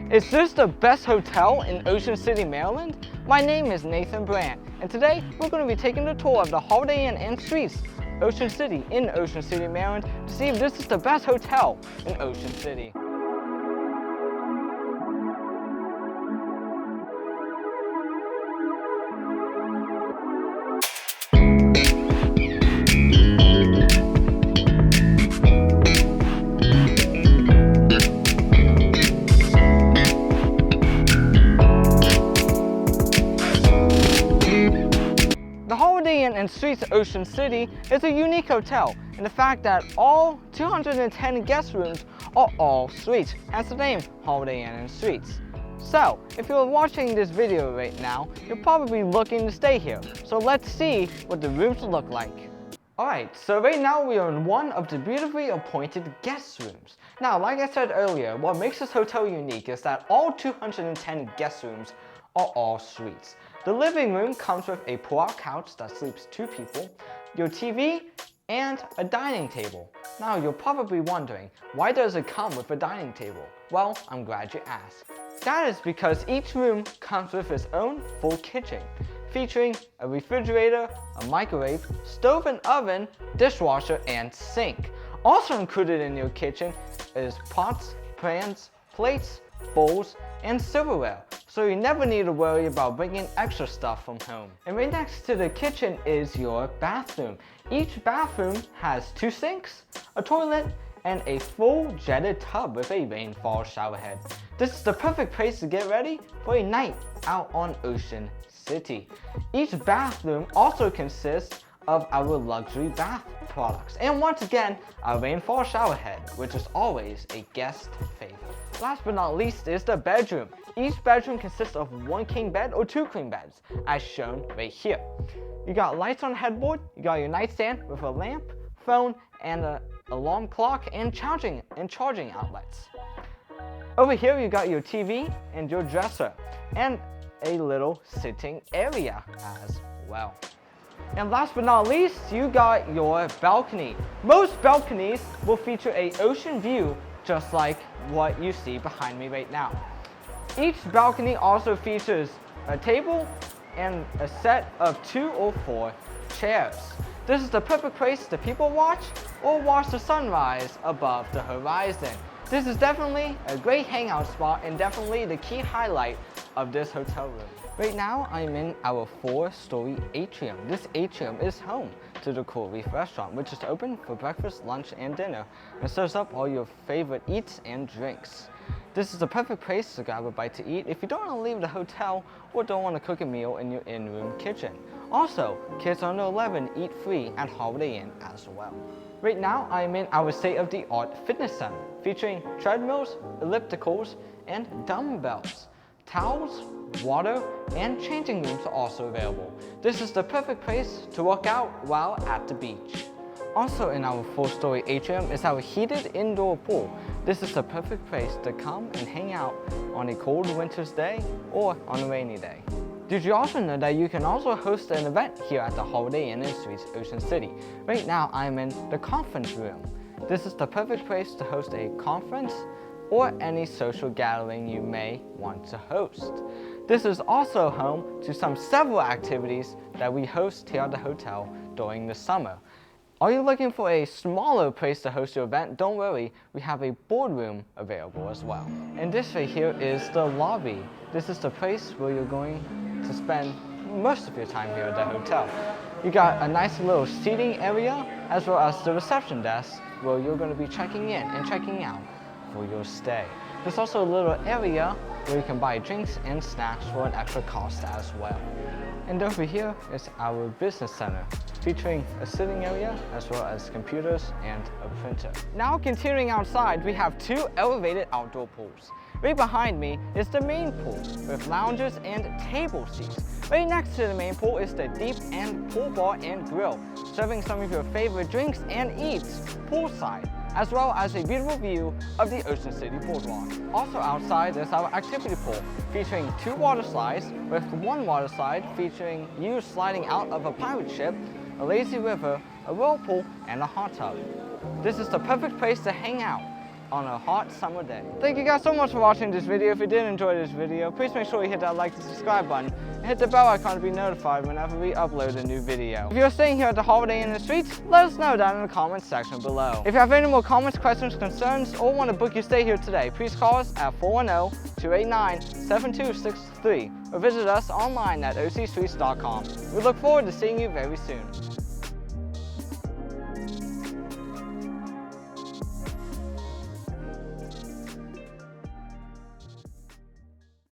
Is this the best hotel in Ocean City, Maryland? My name is Nathan Brandt, and today we're going to be taking a tour of the Holiday Inn and Suites, Ocean City in Ocean City, Maryland, to see if this is the best hotel in Ocean City. The Holiday Inn and Suites Ocean City is a unique hotel in the fact that all 210 guest rooms are all suites, hence the name Holiday Inn and Suites. So, if you're watching this video right now, you're probably looking to stay here. So let's see what the rooms look like. Alright, so right now we are in one of the beautifully appointed guest rooms. Now, like I said earlier, what makes this hotel unique is that all 210 guest rooms are all suites. The living room comes with a pull-out couch that sleeps 2 people, your TV, and a dining table. Now you're probably wondering, why does it come with a dining table? Well, I'm glad you asked. That is because each room comes with its own full kitchen, featuring a refrigerator, a microwave, stove and oven, dishwasher, and sink. Also included in your kitchen is pots, pans, plates, bowls, and silverware, so you never need to worry about bringing extra stuff from home. And right next to the kitchen is your bathroom. Each bathroom has 2 sinks, a toilet, and a full jetted tub with a rainfall shower head. This is the perfect place to get ready for a night out on Ocean City. Each bathroom also consists of our luxury bath products, and once again, a rainfall shower head, which is always a guest favorite. Last but not least is the bedroom. Each bedroom consists of 1 king bed or 2 queen beds, as shown right here. You got lights on the headboard, you got your nightstand with a lamp, phone, and an alarm clock, and charging outlets. Over here you got your TV and your dresser, and a little sitting area as well. And last but not least, you got your balcony. Most balconies will feature an ocean view, just like what you see behind me right now. Each balcony also features a table and a set of 2 or 4 chairs. This is the perfect place to people watch or watch the sunrise above the horizon. This is definitely a great hangout spot and definitely the key highlight of this hotel room. Right now, I'm in our 4-story atrium. This atrium is home to the Cool Reef restaurant, which is open for breakfast, lunch, and dinner, and serves up all your favorite eats and drinks. This is the perfect place to grab a bite to eat if you don't want to leave the hotel or don't want to cook a meal in your in-room kitchen. Also, kids under 11 eat free at Holiday Inn as well. Right now, I'm in our state-of-the-art fitness center, featuring treadmills, ellipticals, and dumbbells. Towels, water, and changing rooms are also available. This is the perfect place to work out while at the beach. Also in our 4-story atrium is our heated indoor pool. This is the perfect place to come and hang out on a cold winter's day or on a rainy day. Did you also know that you can also host an event here at the Holiday Inn and Suites Ocean City? Right now I'm in the conference room. This is the perfect place to host a conference or any social gathering you may want to host. This is also home to several activities that we host here at the hotel during the summer. Are you looking for a smaller place to host your event? Don't worry, we have a boardroom available as well. And this right here is the lobby. This is the place where you're going to spend most of your time here at the hotel. You got a nice little seating area as well as the reception desk where you're going to be checking in and checking out for your stay. There's also a little area where you can buy drinks and snacks for an extra cost as well. And over here is our business center, featuring a sitting area as well as computers and a printer. Now continuing outside, we have 2 elevated outdoor pools. Right behind me is the main pool with lounges and table seats. Right next to the main pool is the deep end pool bar and grill, serving some of your favorite drinks and eats poolside, as well as a beautiful view of the Ocean City boardwalk. Also outside is our activity pool, featuring 2 water slides, with 1 water slide featuring you sliding out of a pirate ship, a lazy river, a whirlpool, and a hot tub. This is the perfect place to hang out on a hot summer day. Thank you guys so much for watching this video. If you did enjoy this video, please make sure you hit that like and subscribe button and hit the bell icon to be notified whenever we upload a new video. If you're staying here at the Holiday Inn and Suites, let us know down in the comments section below. If you have any more comments, questions, concerns, or want to book your stay here today, please call us at 410-289-7263 or visit us online at ocsuites.com. We look forward to seeing you very soon.